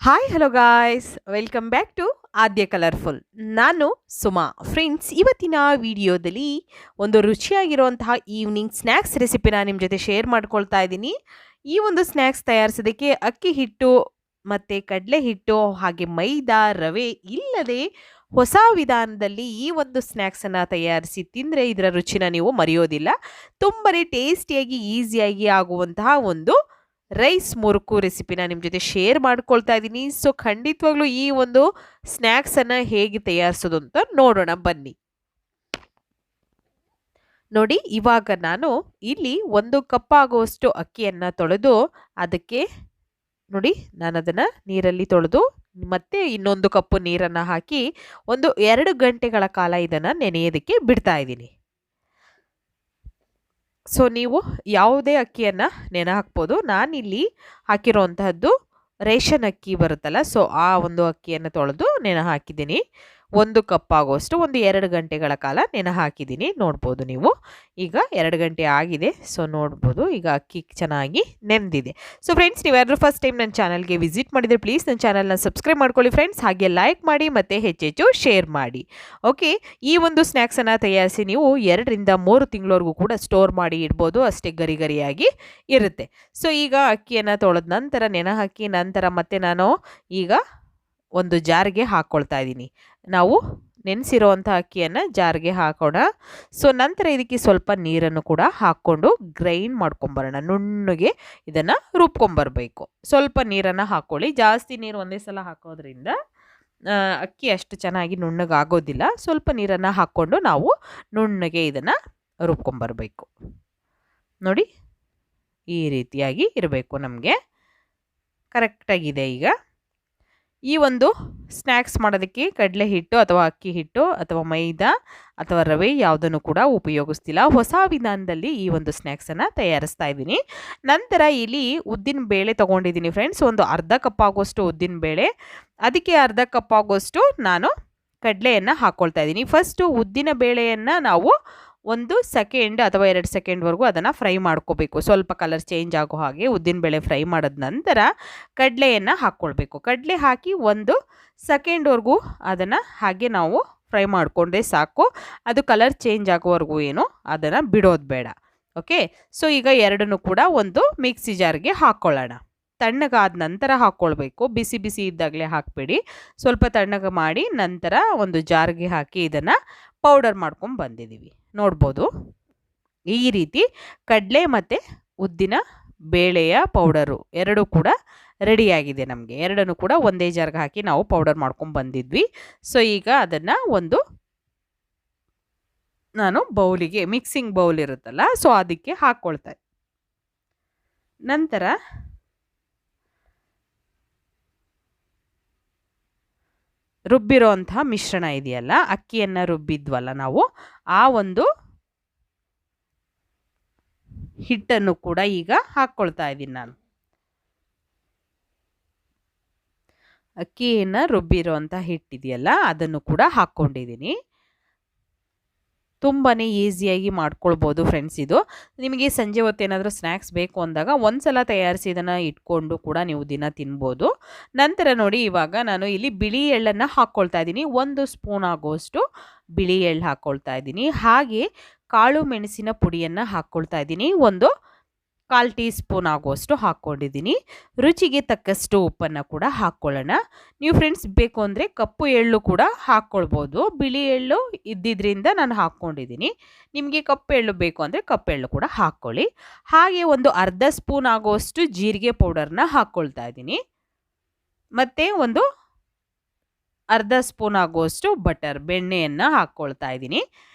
Hi hello guys, welcome back to Aadya colourful. ನಾನು Suma. Friends, ಇವತ್ತಿನ ವಿಡಿಯೋದಲ್ಲಿ ಒಂದು ರುಚಿಯಾಗಿರುವಂತಹ ಈವ್ನಿಂಗ್ ಸ್ನ್ಯಾಕ್ಸ್ ರೆಸಿಪಿನ ನಿಮ್ಮ ಜೊತೆ ಶೇರ್ ಮಾಡ್ಕೊಳ್ತಾ ಇದ್ದೀನಿ. ಈ ಒಂದು ಸ್ನ್ಯಾಕ್ಸ್ ತಯಾರಿಸೋದಕ್ಕೆ ಅಕ್ಕಿ ಹಿಟ್ಟು ಮತ್ತು ಕಡಲೆ ಹಿಟ್ಟು ಹಾಗೆ ಮೈದಾ ರವೆ ಇಲ್ಲದೆ ಹೊಸ ವಿಧಾನದಲ್ಲಿ ಈ ಒಂದು ಸ್ನ್ಯಾಕ್ಸನ್ನು ತಯಾರಿಸಿ ತಿಂದರೆ ಇದರ ರುಚಿನ ನೀವು ಮರೆಯೋದಿಲ್ಲ. ತುಂಬಾ ಟೇಸ್ಟಿಯಾಗಿ ಈಸಿಯಾಗಿ ಆಗುವಂತಹ ಒಂದು ರೈಸ್ ಮುರುಕು ರೆಸಿಪಿನ ನಿಮ್ಮ ಜೊತೆ ಶೇರ್ ಮಾಡ್ಕೊಳ್ತಾ ಇದ್ದೀನಿ. ಸೊ ಖಂಡಿತವಾಗ್ಲೂ ಈ ಒಂದು ಸ್ನ್ಯಾಕ್ಸನ್ನು ಹೇಗೆ ತಯಾರಿಸೋದು ಅಂತ ನೋಡೋಣ ಬನ್ನಿ. ನೋಡಿ, ಇವಾಗ ನಾನು ಇಲ್ಲಿ 1 ಕಪ್ ಆಗುವಷ್ಟು ಅಕ್ಕಿಯನ್ನು ತೊಳೆದು ಅದಕ್ಕೆ ನೋಡಿ ನಾನು ಅದನ್ನು ನೀರಲ್ಲಿ ತೊಳೆದು ಮತ್ತೆ ಇನ್ನೊಂದು ಕಪ್ಪು ನೀರನ್ನು ಹಾಕಿ ಒಂದು 2 ಗಂಟೆಗಳ ಕಾಲ ಇದನ್ನು ನೆನೆಯೋದಕ್ಕೆ ಬಿಡ್ತಾ ಇದ್ದೀನಿ. ಸೊ ನೀವು ಯಾವುದೇ ಅಕ್ಕಿಯನ್ನು ನೆನೆ ಹಾಕ್ಬೋದು. ನಾನಿಲ್ಲಿ ಹಾಕಿರೋಂತಹದ್ದು ರೇಷನ್ ಅಕ್ಕಿ ಬರುತ್ತಲ್ಲ, ಸೊ ಆ ಒಂದು ಅಕ್ಕಿಯನ್ನು ತೊಳೆದು ನೆನೆ ಹಾಕಿದ್ದೀನಿ. 1 ಕಪ್ ಆಗುವಷ್ಟು ಒಂದು 2 ಗಂಟೆಗಳ ಕಾಲ ನೆನೆ ಹಾಕಿದ್ದೀನಿ. ನೋಡ್ಬೋದು ನೀವು, ಈಗ 2 ಗಂಟೆ ಆಗಿದೆ. ಸೊ ನೋಡ್ಬೋದು ಈಗ ಅಕ್ಕಿ ಚೆನ್ನಾಗಿ ನೆಂದಿದೆ. ಸೊ ಫ್ರೆಂಡ್ಸ್, ನೀವು ಯಾರು ಫಸ್ಟ್ ಟೈಮ್ ನನ್ನ ಚಾನಲ್ಗೆ ವಿಸಿಟ್ ಮಾಡಿದರೆ ಪ್ಲೀಸ್ ನನ್ನ ಚಾನಲ್ನ ಸಬ್ಸ್ಕ್ರೈಬ್ ಮಾಡ್ಕೊಳ್ಳಿ ಫ್ರೆಂಡ್ಸ್. ಹಾಗೆ ಲೈಕ್ ಮಾಡಿ ಮತ್ತು ಹೆಚ್ಚೆಚ್ಚು ಶೇರ್ ಮಾಡಿ. ಓಕೆ, ಈ ಒಂದು ಸ್ನ್ಯಾಕ್ಸನ್ನು ತಯಾರಿಸಿ ನೀವು 2 ರಿಂದ 3 ತಿಂಗಳವರೆಗೂ ಕೂಡ ಸ್ಟೋರ್ ಮಾಡಿ ಇಡ್ಬೋದು. ಅಷ್ಟೇ ಗರಿ ಗರಿಯಾಗಿ ಇರುತ್ತೆ. ಸೊ ಈಗ ಅಕ್ಕಿಯನ್ನು ತೊಳೆದ ನಂತರ ನೆನೆ ಹಾಕಿ ನಂತರ ಮತ್ತೆ ನಾನು ಈಗ ಒಂದು ಜಾರ್ಗೆ ಹಾಕ್ಕೊಳ್ತಾ ಇದ್ದೀನಿ. ನಾವು ನೆನೆಸಿರೋವಂಥ ಅಕ್ಕಿಯನ್ನು ಜಾರ್ಗೆ ಹಾಕೋಣ. ಸೊ ನಂತರ ಇದಕ್ಕೆ ಸ್ವಲ್ಪ ನೀರನ್ನು ಕೂಡ ಹಾಕ್ಕೊಂಡು ಗ್ರೈಂಡ್ ಮಾಡ್ಕೊಂಬರೋಣ. ನುಣ್ಣಗೆ ಇದನ್ನು ರುಬ್ಕೊಂಬರಬೇಕು. ಸ್ವಲ್ಪ ನೀರನ್ನು ಹಾಕ್ಕೊಳ್ಳಿ. ಜಾಸ್ತಿ ನೀರು ಒಂದೇ ಸಲ ಹಾಕೋದ್ರಿಂದ ಅಕ್ಕಿ ಅಷ್ಟು ಚೆನ್ನಾಗಿ ನುಣ್ಣಗಾಗೋದಿಲ್ಲ. ಸ್ವಲ್ಪ ನೀರನ್ನು ಹಾಕ್ಕೊಂಡು ನಾವು ನುಣ್ಣಗೆ ಇದನ್ನು ರುಬ್ಕೊಂಬರಬೇಕು. ನೋಡಿ, ಈ ರೀತಿಯಾಗಿ ಇರಬೇಕು. ನಮಗೆ ಕರೆಕ್ಟಾಗಿದೆ. ಈಗ ಈ ಒಂದು ಸ್ನ್ಯಾಕ್ಸ್ ಮಾಡೋದಕ್ಕೆ ಕಡಲೆ ಹಿಟ್ಟು ಅಥವಾ ಅಕ್ಕಿ ಹಿಟ್ಟು ಅಥವಾ ಮೈದಾ ಅಥವಾ ರವೆ ಯಾವುದನ್ನು ಕೂಡ ಉಪಯೋಗಿಸ್ತಿಲ್ಲ. ಹೊಸ ವಿಧಾನದಲ್ಲಿ ಈ ಒಂದು ಸ್ನ್ಯಾಕ್ಸನ್ನು ತಯಾರಿಸ್ತಾ ಇದ್ದೀನಿ. ನಂತರ ಇಲ್ಲಿ ಉದ್ದಿನ ಬೇಳೆ ತೊಗೊಂಡಿದ್ದೀನಿ ಫ್ರೆಂಡ್ಸ್. ಒಂದು ಅರ್ಧ ಕಪ್ ಆಗುವಷ್ಟು ಉದ್ದಿನ ಬೇಳೆ, ಅದಕ್ಕೆ ಅರ್ಧ ಕಪ್ ಆಗುವಷ್ಟು ನಾನು ಕಡಲೆಯನ್ನು ಹಾಕ್ಕೊಳ್ತಾ ಇದ್ದೀನಿ. ಫಸ್ಟು ಉದ್ದಿನ ಬೇಳೆಯನ್ನು ನಾವು 1 ಸೆಕೆಂಡ್ ಅಥವಾ 2 ಸೆಕೆಂಡ್ವರೆಗೂ ಅದನ್ನು ಫ್ರೈ ಮಾಡ್ಕೋಬೇಕು. ಸ್ವಲ್ಪ ಕಲರ್ ಚೇಂಜ್ ಆಗೋ ಹಾಗೆ ಉದ್ದಿನಬೇಳೆ ಫ್ರೈ ಮಾಡಿದ ನಂತರ ಕಡಲೆಯನ್ನು ಹಾಕ್ಕೊಳ್ಬೇಕು. ಕಡಲೆ ಹಾಕಿ 1 ಸೆಕೆಂಡ್ವರೆಗೂ ಅದನ್ನು ಹಾಗೆ ನಾವು ಫ್ರೈ ಮಾಡಿಕೊಂಡ್ರೆ ಸಾಕು. ಅದು ಕಲರ್ ಚೇಂಜ್ ಆಗೋವರೆಗೂ ಏನು ಅದನ್ನು ಬಿಡೋದು ಬೇಡ. ಓಕೆ, ಸೊ ಈಗ ಎರಡನ್ನೂ ಕೂಡ ಒಂದು ಮಿಕ್ಸಿ ಜಾರ್ಗೆ ಹಾಕ್ಕೊಳ್ಳೋಣ. ತಣ್ಣಗಾದ ನಂತರ ಹಾಕ್ಕೊಳ್ಬೇಕು. ಬಿಸಿ ಬಿಸಿ ಇದ್ದಾಗಲೇ ಹಾಕಬೇಡಿ. ಸ್ವಲ್ಪ ತಣ್ಣಗೆ ಮಾಡಿ ನಂತರ ಒಂದು ಜಾರ್ಗೆ ಹಾಕಿ ಇದನ್ನು ಪೌಡರ್ ಮಾಡ್ಕೊಂಡು ಬಂದಿದ್ದೀವಿ. ನೋಡ್ಬೋದು, ಈ ರೀತಿ ಕಡಲೆ ಮತ್ತು ಉದ್ದಿನ ಬೇಳೆಯ ಪೌಡರು ಎರಡೂ ಕೂಡ ರೆಡಿಯಾಗಿದೆ. ನಮಗೆ ಎರಡನ್ನೂ ಕೂಡ ಒಂದೇ ಜಾರ್ಗೆ ಹಾಕಿ ನಾವು ಪೌಡರ್ ಮಾಡ್ಕೊಂಡು ಬಂದಿದ್ವಿ. ಸೊ ಈಗ ಅದನ್ನು ಒಂದು ನಾನು ಬೌಲಿಗೆ, ಮಿಕ್ಸಿಂಗ್ ಬೌಲ್ ಇರುತ್ತಲ್ಲ, ಸೊ ಅದಕ್ಕೆ ಹಾಕ್ಕೊಳ್ತಾ ನಂತರ ರುಬ್ಬಿರೋ ಅಂಥ ಮಿಶ್ರಣ ಇದೆಯಲ್ಲ, ಅಕ್ಕಿಯನ್ನು ರುಬ್ಬಿದ್ವಲ್ಲ ನಾವು, ಆ ಒಂದು ಹಿಟ್ಟನ್ನು ಕೂಡ ಈಗ ಹಾಕ್ಕೊಳ್ತಾ ಇದ್ದೀನಿ. ನಾನು ಅಕ್ಕಿಯನ್ನು ರುಬ್ಬಿರೋ ಅಂಥ ಹಿಟ್ಟಿದೆಯಲ್ಲ ಅದನ್ನು ಕೂಡ ಹಾಕ್ಕೊಂಡಿದ್ದೀನಿ. ತುಂಬಾ ಈಸಿಯಾಗಿ ಮಾಡ್ಕೊಳ್ಬೋದು ಫ್ರೆಂಡ್ಸ್. ಇದು ನಿಮಗೆ ಸಂಜೆ ಹೊತ್ತು ಏನಾದರೂ ಸ್ನ್ಯಾಕ್ಸ್ ಬೇಕು ಅಂದಾಗ ಒಂದು ಸಲ ತಯಾರಿಸಿ ಇದನ್ನು ಇಟ್ಕೊಂಡು ಕೂಡ ನೀವು ದಿನ ತಿನ್ಬೋದು. ನಂತರ ನೋಡಿ, ಇವಾಗ ನಾನು ಇಲ್ಲಿ ಬಿಳಿ ಎಳ್ಳನ್ನು ಹಾಕ್ಕೊಳ್ತಾ ಇದ್ದೀನಿ. 1 ಸ್ಪೂನ್ ಆಗುವಷ್ಟು ಬಿಳಿ ಎಳ್ಳು ಹಾಕ್ಕೊಳ್ತಾ ಇದ್ದೀನಿ. ಹಾಗೆ ಕಾಳು ಮೆಣಸಿನ ಪುಡಿಯನ್ನು ಹಾಕ್ಕೊಳ್ತಾ ಇದ್ದೀನಿ. 1/4 ಟೀ ಸ್ಪೂನ್ ಆಗುವಷ್ಟು ಹಾಕ್ಕೊಂಡಿದ್ದೀನಿ. ರುಚಿಗೆ ತಕ್ಕಷ್ಟು ಉಪ್ಪನ್ನು ಕೂಡ ಹಾಕ್ಕೊಳ್ಳೋಣ. ನೀವು ಫ್ರೆಂಡ್ಸ್ ಬೇಕು ಅಂದರೆ ಕಪ್ಪು ಎಳ್ಳು ಕೂಡ ಹಾಕ್ಕೊಳ್ಬೋದು. ಬಿಳಿ ಎಳ್ಳು ಇದ್ದಿದ್ದರಿಂದ ನಾನು ಹಾಕ್ಕೊಂಡಿದ್ದೀನಿ. ನಿಮಗೆ ಕಪ್ಪು ಎಳ್ಳು ಬೇಕು ಅಂದರೆ ಕಪ್ಪು ಎಳ್ಳು ಕೂಡ ಹಾಕ್ಕೊಳ್ಳಿ. ಹಾಗೆ ಒಂದು ಅರ್ಧ ಸ್ಪೂನ್ ಆಗುವಷ್ಟು ಜೀರಿಗೆ ಪೌಡರ್ನ ಹಾಕ್ಕೊಳ್ತಾ ಇದ್ದೀನಿ. ಮತ್ತು ಒಂದು ಅರ್ಧ ಸ್ಪೂನ್ ಆಗುವಷ್ಟು ಬೆಣ್ಣೆಯನ್ನು ಹಾಕ್ಕೊಳ್ತಾ ಇದ್ದೀನಿ.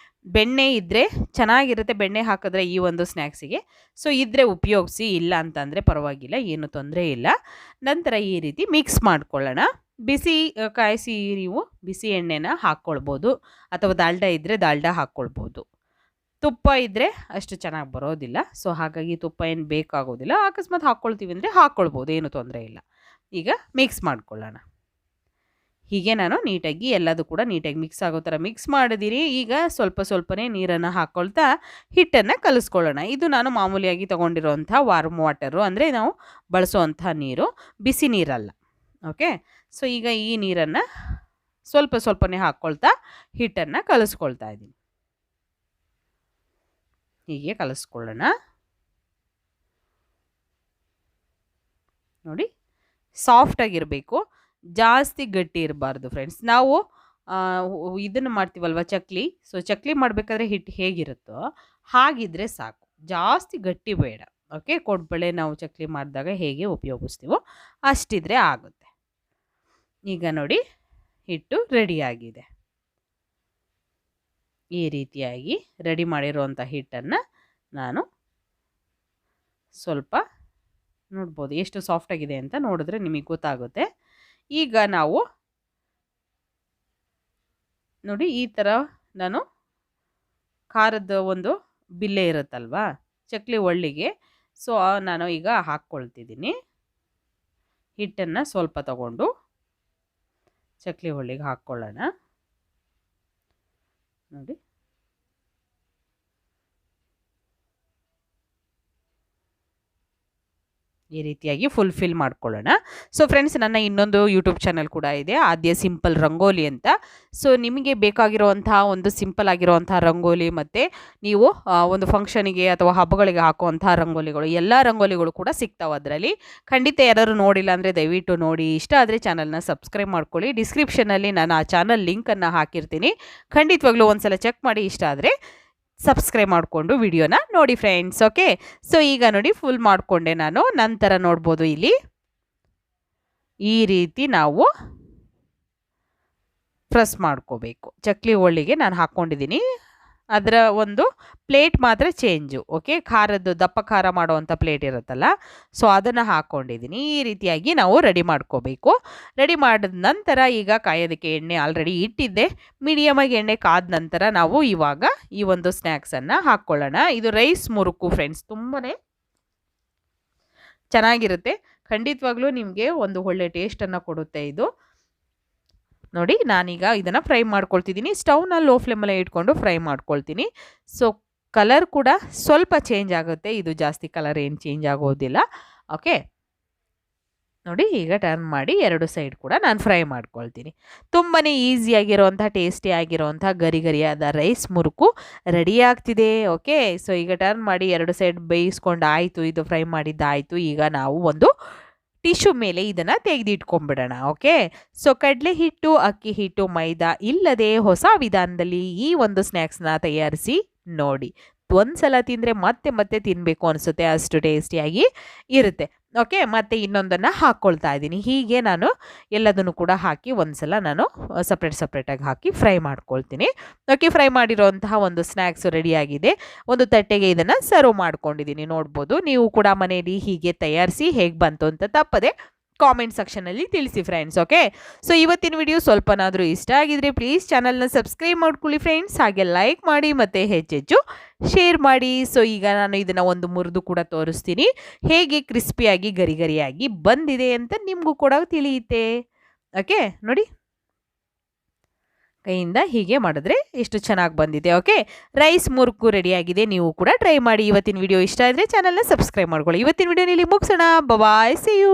ಬೆಣ್ಣೆ ಇದ್ದರೆ ಚೆನ್ನಾಗಿರುತ್ತೆ. ಬೆಣ್ಣೆ ಹಾಕಿದ್ರೆ ಈ ಒಂದು ಸ್ನ್ಯಾಕ್ಸಿಗೆ. ಸೊ ಇದ್ದರೆ ಉಪಯೋಗಿಸಿ, ಇಲ್ಲ ಅಂತಂದರೆ ಪರವಾಗಿಲ್ಲ, ಏನು ತೊಂದರೆ ಇಲ್ಲ. ನಂತರ ಈ ರೀತಿ ಮಿಕ್ಸ್ ಮಾಡ್ಕೊಳ್ಳೋಣ. ಬಿಸಿ ಕಾಯಿಸಿ ನೀವು ಬಿಸಿ ಎಣ್ಣೆನ ಹಾಕ್ಕೊಳ್ಬೋದು ಅಥವಾ ದಾಲ್ಡ ಇದ್ದರೆ ದಾಲ್ಡ ಹಾಕ್ಕೊಳ್ಬೋದು. ತುಪ್ಪ ಇದ್ದರೆ ಅಷ್ಟು ಚೆನ್ನಾಗಿ ಬರೋದಿಲ್ಲ. ಸೊ ಹಾಗಾಗಿ ತುಪ್ಪ ಏನು ಬೇಕಾಗೋದಿಲ್ಲ. ಅಕಸ್ಮಾತ್ ಹಾಕ್ಕೊಳ್ತೀವಿ ಅಂದರೆ ಹಾಕ್ಕೊಳ್ಬೋದು, ಏನು ತೊಂದರೆ ಇಲ್ಲ. ಈಗ ಮಿಕ್ಸ್ ಮಾಡ್ಕೊಳ್ಳೋಣ. ಹೀಗೆ ನಾನು ನೀಟಾಗಿ ಎಲ್ಲದೂ ಕೂಡ ನೀಟಾಗಿ ಮಿಕ್ಸ್ ಆಗೋ ಥರ ಮಿಕ್ಸ್ ಮಾಡಿದಿರಿ. ಈಗ ಸ್ವಲ್ಪನೇ ನೀರನ್ನು ಹಾಕ್ಕೊಳ್ತಾ ಹಿಟ್ಟನ್ನು ಕಲಿಸ್ಕೊಳ್ಳೋಣ. ಇದು ನಾನು ಮಾಮೂಲಿಯಾಗಿ ತೊಗೊಂಡಿರೋಂಥ ವಾರ್ಮ್ ವಾಟರು, ಅಂದರೆ ನಾವು ಬಳಸೋವಂಥ ನೀರು, ಬಿಸಿ ನೀರಲ್ಲ. ಓಕೆ. ಸೊ ಈಗ ಈ ನೀರನ್ನು ಸ್ವಲ್ಪ ಸ್ವಲ್ಪನೇ ಹಾಕ್ಕೊಳ್ತಾ ಹಿಟ್ಟನ್ನು ಕಲಿಸ್ಕೊಳ್ತಾ ಇದ್ದೀನಿ. ಹೀಗೆ ಕಲಿಸ್ಕೊಳ್ಳೋಣ. ನೋಡಿ, ಸಾಫ್ಟಾಗಿರಬೇಕು, ಜಾಸ್ತಿ ಗಟ್ಟಿ ಇರಬಾರ್ದು ಫ್ರೆಂಡ್ಸ್. ನಾವು ಇದನ್ನು ಮಾಡ್ತೀವಲ್ವ ಚಕ್ಲಿ, ಸೊ ಚಕ್ಲಿ ಮಾಡಬೇಕಾದ್ರೆ ಹಿಟ್ಟು ಹೇಗಿರುತ್ತೋ ಹಾಗಿದ್ರೆ ಸಾಕು, ಜಾಸ್ತಿ ಗಟ್ಟಿ ಬೇಡ. ಓಕೆ, ಕೋಡ್ಬಳೆ ನಾವು ಚಕ್ಲಿ ಮಾಡಿದಾಗ ಹೇಗೆ ಉಪಯೋಗಿಸ್ತೀವೋ ಅಷ್ಟಿದ್ರೆ ಆಗುತ್ತೆ. ಈಗ ನೋಡಿ, ಹಿಟ್ಟು ರೆಡಿಯಾಗಿದೆ. ಈ ರೀತಿಯಾಗಿ ರೆಡಿ ಮಾಡಿರುವಂಥ ಹಿಟ್ಟನ್ನು ನಾನು ಸ್ವಲ್ಪ ನೋಡ್ಬೋದು ಎಷ್ಟು ಸಾಫ್ಟಾಗಿದೆ ಅಂತ. ನೋಡಿದ್ರೆ ನಿಮಗೆ ಗೊತ್ತಾಗುತ್ತೆ. ಈಗ ನಾವು ನೋಡಿ, ಈ ಥರ ನಾನು ಖಾರದ ಒಂದು ಬಿಲ್ಲೆ ಇರುತ್ತಲ್ವಾ ಚಕ್ಲಿ ಒಳ್ಳಿಗೆ, ಸೊ ನಾನು ಈಗ ಹಾಕ್ಕೊಳ್ತಿದ್ದೀನಿ. ಹಿಟ್ಟನ್ನು ಸ್ವಲ್ಪ ತಗೊಂಡು ಚಕ್ಲಿ ಒಳ್ಳಿಗೆ ಹಾಕ್ಕೊಳ್ಳೋಣ. ನೋಡಿ, ಈ ರೀತಿಯಾಗಿ ಫುಲ್ಫಿಲ್ ಮಾಡ್ಕೊಳ್ಳೋಣ. ಸೊ ಫ್ರೆಂಡ್ಸ್, ನನ್ನ ಇನ್ನೊಂದು ಯೂಟ್ಯೂಬ್ ಚಾನಲ್ ಕೂಡ ಇದೆ, ಆದ್ಯ ಸಿಂಪಲ್ ರಂಗೋಲಿ ಅಂತ. ಸೊ ನಿಮಗೆ ಬೇಕಾಗಿರುವಂಥ ಒಂದು ಸಿಂಪಲ್ ಆಗಿರುವಂಥ ರಂಗೋಲಿ, ಮತ್ತು ನೀವು ಒಂದು ಫಂಕ್ಷನಿಗೆ ಅಥವಾ ಹಬ್ಬಗಳಿಗೆ ಹಾಕುವಂಥ ರಂಗೋಲಿಗಳು, ಎಲ್ಲ ರಂಗೋಲಿಗಳು ಕೂಡ ಸಿಗ್ತಾವೆ ಅದರಲ್ಲಿ. ಖಂಡಿತ ಯಾರು ನೋಡಿಲ್ಲ ಅಂದರೆ ದಯವಿಟ್ಟು ನೋಡಿ. ಇಷ್ಟ ಆದರೆ ಚಾನಲ್ನ ಸಬ್ಸ್ಕ್ರೈಬ್ ಮಾಡ್ಕೊಳ್ಳಿ. ಡಿಸ್ಕ್ರಿಪ್ಷನಲ್ಲಿ ನಾನು ಆ ಚಾನಲ್ ಲಿಂಕನ್ನು ಹಾಕಿರ್ತೀನಿ. ಖಂಡಿತವಾಗ್ಲೂ ಒಂದ್ಸಲ ಚೆಕ್ ಮಾಡಿ. ಇಷ್ಟ ಆದರೆ ಸಬ್ಸ್ಕ್ರೈಬ್ ಮಾಡಿಕೊಂಡು ವಿಡಿಯೋನ ನೋಡಿ ಫ್ರೆಂಡ್ಸ್. ಓಕೆ, ಸೊ ಈಗ ನೋಡಿ ಫುಲ್ ಮಾಡಿಕೊಂಡೆ ನಾನು. ನಂತರ ನೋಡ್ಬೋದು ಇಲ್ಲಿ ಈ ರೀತಿ ನಾವು ಪ್ರೆಸ್ ಮಾಡ್ಕೋಬೇಕು. ಚಕ್ಲಿ ಒಳ್ಳಿಗೆ ನಾನು ಹಾಕ್ಕೊಂಡಿದ್ದೀನಿ. ಅದರ ಒಂದು ಪ್ಲೇಟ್ ಮಾತ್ರ ಚೇಂಜು. ಓಕೆ, ಖಾರದ್ದು ದಪ್ಪ ಖಾರ ಮಾಡುವಂಥ ಪ್ಲೇಟ್ ಇರುತ್ತಲ್ಲ, ಸೊ ಅದನ್ನು ಹಾಕ್ಕೊಂಡಿದ್ದೀನಿ. ಈ ರೀತಿಯಾಗಿ ನಾವು ರೆಡಿ ಮಾಡ್ಕೋಬೇಕು. ರೆಡಿ ಮಾಡಿದ ನಂತರ ಈಗ ಕಾಯೋದಕ್ಕೆ ಎಣ್ಣೆ ಆಲ್ರೆಡಿ ಇಟ್ಟಿದ್ದೆ. ಮೀಡಿಯಮಾಗಿ ಎಣ್ಣೆ ಕಾದ ನಂತರ ನಾವು ಇವಾಗ ಈ ಒಂದು ಸ್ನ್ಯಾಕ್ಸನ್ನು ಹಾಕ್ಕೊಳ್ಳೋಣ. ಇದು ರೈಸ್ ಮುರುಕು ಫ್ರೆಂಡ್ಸ್, ತುಂಬಾ ಚೆನ್ನಾಗಿರುತ್ತೆ. ಖಂಡಿತವಾಗ್ಲೂ ನಿಮಗೆ ಒಂದು ಒಳ್ಳೆ ಟೇಸ್ಟನ್ನು ಕೊಡುತ್ತೆ ಇದು. ನೋಡಿ, ನಾನೀಗ ಇದನ್ನು ಫ್ರೈ ಮಾಡ್ಕೊಳ್ತಿದ್ದೀನಿ. ಸ್ಟವ್ನ ಲೋ ಫ್ಲೇಮಲ್ಲೇ ಇಟ್ಕೊಂಡು ಫ್ರೈ ಮಾಡ್ಕೊಳ್ತೀನಿ. ಸೊ ಕಲರ್ ಕೂಡ ಸ್ವಲ್ಪ ಚೇಂಜ್ ಆಗುತ್ತೆ, ಇದು ಜಾಸ್ತಿ ಕಲರ್ ಏನು ಚೇಂಜ್ ಆಗೋದಿಲ್ಲ. ಓಕೆ, ನೋಡಿ ಈಗ ಟರ್ನ್ ಮಾಡಿ ಎರಡು ಸೈಡ್ ಕೂಡ ನಾನು ಫ್ರೈ ಮಾಡ್ಕೊಳ್ತೀನಿ. ತುಂಬಾ ಈಸಿಯಾಗಿರೋವಂಥ ಟೇಸ್ಟಿ ಆಗಿರೋವಂಥ ಗರಿ ಗರಿಯಾದ ರೈಸ್ ಮುರುಕು ರೆಡಿ ಆಗ್ತಿದೆ. ಓಕೆ, ಸೊ ಈಗ ಟರ್ನ್ ಮಾಡಿ ಎರಡು ಸೈಡ್ ಬೇಯಿಸ್ಕೊಂಡು ಆಯಿತು, ಇದು ಫ್ರೈ ಮಾಡಿದ್ದಾಯಿತು. ಈಗ ನಾವು ಒಂದು ಟಿಶ್ಯೂ ಮೇಲೆ ಇದನ್ನು ತೆಗೆದಿಟ್ಕೊಂಡ್ಬಿಡೋಣ. ಓಕೆ, ಸೊ ಕಡಲೆ ಹಿಟ್ಟು, ಅಕ್ಕಿ ಹಿಟ್ಟು, ಮೈದಾ ಇಲ್ಲದೆ ಹೊಸ ವಿಧಾನದಲ್ಲಿ ಈ ಒಂದು ಸ್ನ್ಯಾಕ್ಸ್ನ ತಯಾರಿಸಿ ನೋಡಿ. ಒಂದ್ಸಲ ತಿಂದರೆ ಮತ್ತೆ ಮತ್ತೆ ತಿನ್ನಬೇಕು ಅನಿಸುತ್ತೆ, ಅಷ್ಟು ಟೇಸ್ಟಿಯಾಗಿ ಇರುತ್ತೆ. ಓಕೆ, ಮತ್ತೆ ಇನ್ನೊಂದನ್ನು ಹಾಕ್ಕೊಳ್ತಾ ಇದ್ದೀನಿ. ಹೀಗೆ ನಾನು ಎಲ್ಲದನ್ನು ಕೂಡ ಹಾಕಿ ಒಂದ್ಸಲ ನಾನು ಸಪ್ರೇಟಾಗಿ ಹಾಕಿ ಫ್ರೈ ಮಾಡ್ಕೊಳ್ತೀನಿ. ಓಕೆ, ಫ್ರೈ ಮಾಡಿರೋಂತಹ ಒಂದು ಸ್ನ್ಯಾಕ್ಸ್ ರೆಡಿಯಾಗಿದೆ. ಒಂದು ತಟ್ಟೆಗೆ ಇದನ್ನು ಸರ್ವ್ ಮಾಡ್ಕೊಂಡಿದ್ದೀನಿ. ನೋಡ್ಬೋದು, ನೀವು ಕೂಡ ಮನೆಯಲ್ಲಿ ಹೀಗೆ ತಯಾರಿಸಿ ಹೇಗೆ ಬಂತು ಅಂತ ತಪ್ಪದೆ ಕಾಮೆಂಟ್ ಸೆಕ್ಷನಲ್ಲಿ ತಿಳಿಸಿ ಫ್ರೆಂಡ್ಸ್. ಓಕೆ, ಸೊ ಇವತ್ತಿನ ವಿಡಿಯೋ ಸ್ವಲ್ಪನಾದರೂ ಇಷ್ಟ ಆಗಿದ್ರೆ ಪ್ಲೀಸ್ ಚಾನಲ್ನ ಸಬ್ಸ್ಕ್ರೈಬ್ ಮಾಡ್ಕೊಳ್ಳಿ ಫ್ರೆಂಡ್ಸ್. ಹಾಗೆ ಲೈಕ್ ಮಾಡಿ ಮತ್ತು ಹೆಚ್ಚೆಚ್ಚು ಶೇರ್ ಮಾಡಿ. ಸೊ ಈಗ ನಾನು ಇದನ್ನು ಒಂದು ಮುರಿದು ಕೂಡ ತೋರಿಸ್ತೀನಿ, ಹೇಗೆ ಕ್ರಿಸ್ಪಿಯಾಗಿ ಗರಿ ಗರಿಯಾಗಿ ಬಂದಿದೆ ಅಂತ ನಿಮಗೂ ಕೂಡ ತಿಳಿಯುತ್ತೆ. ಓಕೆ, ನೋಡಿ, ಕೈಯಿಂದ ಹೀಗೆ ಮಾಡಿದ್ರೆ ಎಷ್ಟು ಚೆನ್ನಾಗಿ ಬಂದಿದೆ. ಓಕೆ, ರೈಸ್ ಮುರುಕು ರೆಡಿಯಾಗಿದೆ. ನೀವು ಕೂಡ ಟ್ರೈ ಮಾಡಿ. ಇವತ್ತಿನ ವಿಡಿಯೋ ಇಷ್ಟ ಆದರೆ ಚಾನಲ್ನ ಸಬ್ಸ್ಕ್ರೈಬ್ ಮಾಡ್ಕೊಳ್ಳಿ. ಇವತ್ತಿನ ವಿಡಿಯೋನಲ್ಲಿ ಮುಗಿಸೋಣ. ಬಾಯ್, ಸಿ ಯು.